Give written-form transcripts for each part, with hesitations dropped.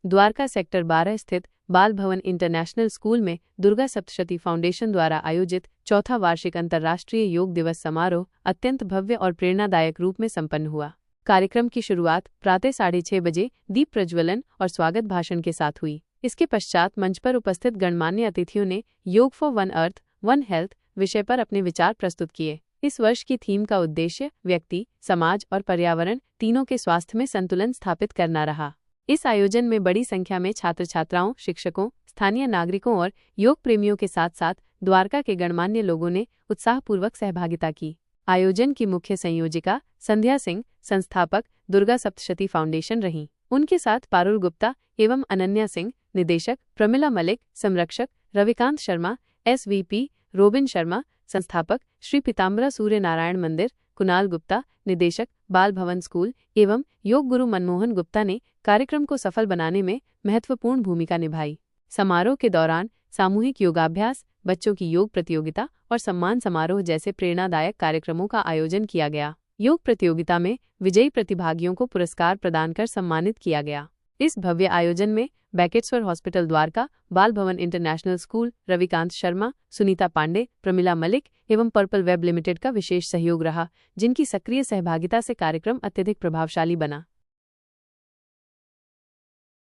Dwarka sector 12 स्थित बाल भवन इंटरनेशनल स्कूल में दुर्गा सप्तशती फाउंडेशन द्वारा आयोजित चौथा वार्षिक अंतर्राष्ट्रीय योग दिवस समारोह अत्यंत भव्य और प्रेरणादायक रूप में संपन्न हुआ। कार्यक्रम की शुरुआत प्रातः 6:30 बजे दीप प्रज्वलन और स्वागत भाषण के साथ हुई। इसके पश्चात मंच पर उपस्थित गणमान्य अतिथियों ने योग for one earth one health विषय पर अपने विचार प्रस्तुत किए। इस वर्ष की थीम का उद्देश्य व्यक्ति, समाज और पर्यावरण तीनों के स्वास्थ्य में संतुलन स्थापित करना रहा। इस आयोजन में बड़ी संख्या में छात्र छात्राओं, शिक्षकों, स्थानीय नागरिकों और योग प्रेमियों के साथ साथ द्वारका के गणमान्य लोगों ने उत्साहपूर्वक सहभागिता की। आयोजन की मुख्य संयोजिका संध्या सिंह, संस्थापक दुर्गा सप्तशती फाउंडेशन रहीं। उनके साथ पारुल गुप्ता एवं अनन्या सिंह, निदेशक प्रमिला मलिक, संरक्षक रविकांत शर्मा, SVP रोबिन शर्मा, संस्थापक श्री पीताम्बरा सूर्य नारायण मंदिर, कुणाल गुप्ता, निदेशक बाल भवन स्कूल एवं योग गुरु मनमोहन गुप्ता ने कार्यक्रम को सफल बनाने में महत्वपूर्ण भूमिका निभाई। समारोह के दौरान सामूहिक योगाभ्यास, बच्चों की योग प्रतियोगिता और सम्मान समारोह जैसे प्रेरणादायक कार्यक्रमों का आयोजन किया गया। योग प्रतियोगिता में विजयी प्रतिभागियों को पुरस्कार प्रदान कर सम्मानित किया गया। इस भव्य आयोजन में बैकेट्सवर हॉस्पिटल द्वारका, बाल भवन इंटरनेशनल स्कूल, रविकांत शर्मा, सुनीता पांडे, प्रमिला मलिक एवं पर्पल वेब लिमिटेड का विशेष सहयोग रहा, जिनकी सक्रिय सहभागिता से कार्यक्रम अत्यधिक प्रभावशाली बना।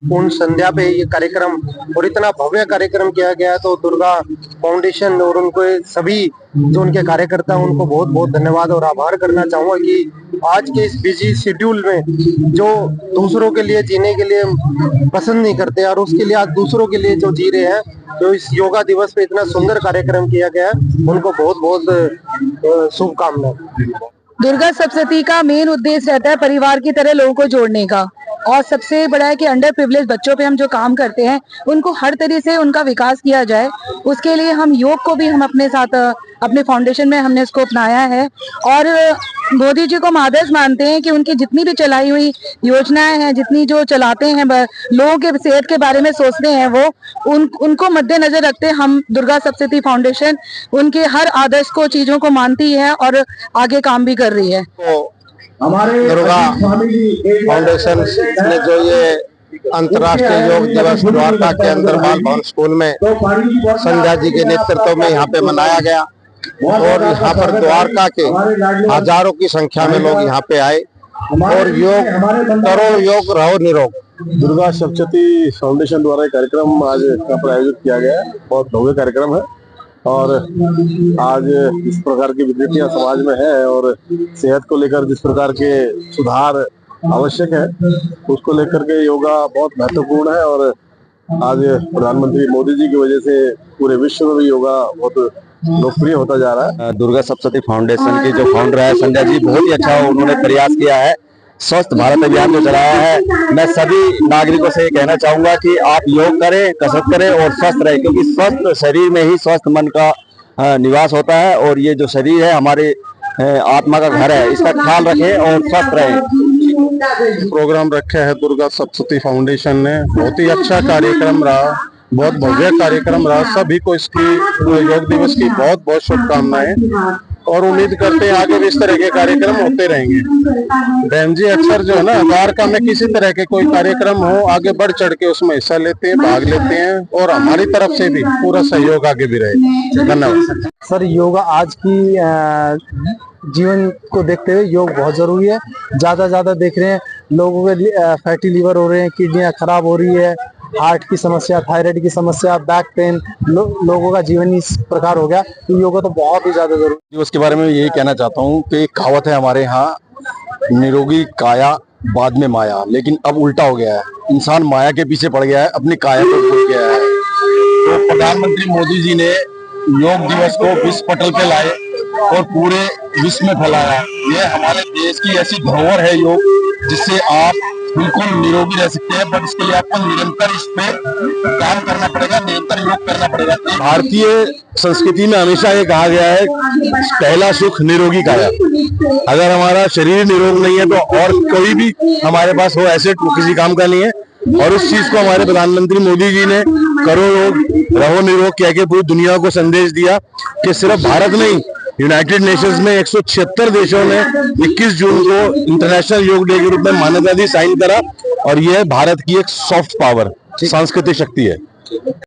पूर्ण संध्या पे ये कार्यक्रम और इतना भव्य कार्यक्रम किया गया, तो दुर्गा फाउंडेशन और उनको सभी जो उनके कार्यकर्ता उनको बहुत बहुत धन्यवाद और आभार करना चाहूंगा कि आज के इस बिजी शेड्यूल में जो दूसरों के लिए जीने के लिए पसंद नहीं करते और उसके लिए आज दूसरों के लिए जो जी रहे हैं, जो इस योगा दिवस पे इतना सुंदर कार्यक्रम किया गया है, उनको बहुत बहुत शुभकामनाएं। दुर्गा सप्तशती का मेन उद्देश्य रहता है परिवार की तरह लोगों को जोड़ने का, और सबसे बड़ा है कि अंडर प्रिविलेज बच्चों पे हम जो काम करते हैं उनको हर तरह से उनका विकास किया जाए। उसके लिए हम योग को भी हम अपने साथ अपने फाउंडेशन में हमने इसको अपनाया है और मोदी जी को हम आदर्श मानते हैं कि उनकी जितनी भी चलाई हुई योजनाएं हैं, जितनी जो चलाते हैं, लोगों के सेहत के बारे में सोचते हैं, वो उनको मद्देनजर रखते हम दुर्गा सप्तशती फाउंडेशन उनके हर आदर्श को, चीजों को मानती है और आगे काम भी कर रही है। हमारे दुर्गा फाउंडेशन ने जो ये अंतर्राष्ट्रीय योग दिवस द्वारका के अंदर बाल भवन स्कूल में संध्या जी के नेतृत्व में यहाँ पे मनाया गया और यहाँ पर द्वारका के हजारों की संख्या में लोग यहाँ पे आए और योग करो, योग रहो निरोग। दुर्गा सप्तशती फाउंडेशन द्वारा कार्यक्रम आज यहाँ पर आयोजित किया गया है। बहुत भव्य कार्यक्रम है और आज इस प्रकार की विकृतियां समाज में है और सेहत को लेकर जिस प्रकार के सुधार आवश्यक है, उसको लेकर के योगा बहुत महत्वपूर्ण है और आज प्रधानमंत्री मोदी जी की वजह से पूरे विश्व में भी योगा बहुत लोकप्रिय होता जा रहा है। दुर्गा सप्तशती फाउंडेशन की जो फाउंडर है संध्या जी, बहुत ही अच्छा उन्होंने प्रयास किया है, स्वस्थ भारत अभियान जो चलाया है। मैं सभी नागरिकों से कहना चाहूंगा कि आप योग करें, कसरत करें और स्वस्थ रहें, क्योंकि स्वस्थ शरीर में ही स्वस्थ मन का निवास होता है और ये जो शरीर है हमारे आत्मा का घर है, इसका ख्याल रखें और स्वस्थ रहें। प्रोग्राम रखे है दुर्गा सप्तशती फाउंडेशन ने, बहुत ही अच्छा कार्यक्रम रहा, बहुत भव्य कार्यक्रम रहा। सभी को इसकी योग दिवस की बहुत बहुत शुभकामनाएं और उम्मीद करते हैं आगे भी इस तरह के कार्यक्रम होते रहेंगे। बहन जी अक्सर जो है ना द्वारका में किसी तरह के कोई कार्यक्रम हो, आगे बढ़ चढ़ के उसमें हिस्सा लेते हैं, भाग लेते हैं और हमारी तरफ से भी पूरा सहयोग आगे भी रहे। धन्यवाद सर। योगा आज की जीवन को देखते हुए योग बहुत जरूरी है। ज्यादा देख रहे हैं लोगों के फैटी लीवर हो रहे हैं, किडनियां खराब हो रही है, हार्ट की समस्या, थायराइड की समस्या, बैक पेन, लोगों का जीवन इस प्रकार हो गया, तो योगा तो बहुत ही ज्यादा जरूरी। उसके बारे में यही कहना चाहता हूँ कि एक कहावत है हमारे यहाँ, निरोगी काया बाद में माया, लेकिन अब उल्टा हो गया है। इंसान माया के पीछे पड़ गया है, अपनी काया को भूल गया है। तो प्रधानमंत्री मोदी जी ने योग दिवस को विश्व पटल पे लाए और पूरे विश्व में फैलाया। ये हमारे देश की ऐसी धरोहर है योग, जिससे आप बिल्कुल निरोगी रह सकते हैं, बट इसके लिए आपको निरंतर इस पे काम करना पड़ेगा, निरंतर योग करना पड़ेगा। भारतीय संस्कृति में हमेशा ये कहा गया है, पहला सुख निरोगी काया। अगर हमारा शरीर निरोग नहीं है तो और कोई भी हमारे पास हो एसेट किसी काम का नहीं है। और उस चीज को हमारे प्रधानमंत्री मोदी जी ने करो योग रहो निरोग कह के पूरी दुनिया को संदेश दिया कि सिर्फ भारत नहीं, यूनाइटेड नेशंस में 176 देशों ने 21 जून को इंटरनेशनल योग डे के रूप में मान्यता दी, साइन करा और ये भारत की एक सॉफ्ट पावर, सांस्कृतिक शक्ति है।